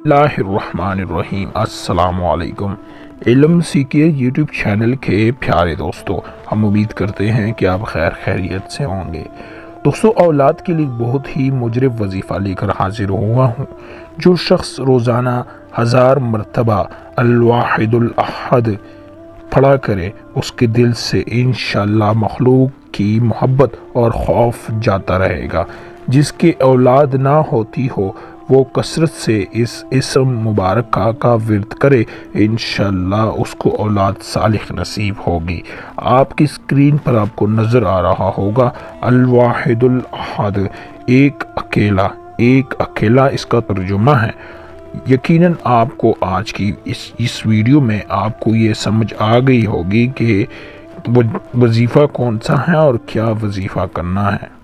बिस्मिल्लाहिर्रहमानिर्रहीम। अस्सलामु अलैकुम। इल्म सीखिए यूट्यूब चैनल के प्यारे दोस्तों, हम उम्मीद करते हैं कि आप खैर खैरियत से होंगे। दोस्तों, औलाद के लिए बहुत ही मुजरब वजीफ़ा लेकर हाजिर हुआ हूँ। जो शख्स रोज़ाना 1000 मरतबा अल वाहिदुल अहद पढ़ा करे, उसके दिल से इंशाअल्लाह मखलूक की मोहब्बत और खौफ जाता रहेगा। जिसकी औलाद ना होती हो वो कसरत से इस इसम मुबारक का विर्द करे, इंशाअल्लाह उसको औलाद सालिह नसीब होगी। आपकी स्क्रीन पर आपको नज़र आ रहा होगा अल वाहिदुल अहद, एक अकेला इसका तर्जुमा है। यकीनन आपको आज की इस वीडियो में आपको ये समझ आ गई होगी कि वजीफ़ा कौन सा है और क्या वजीफ़ा करना है।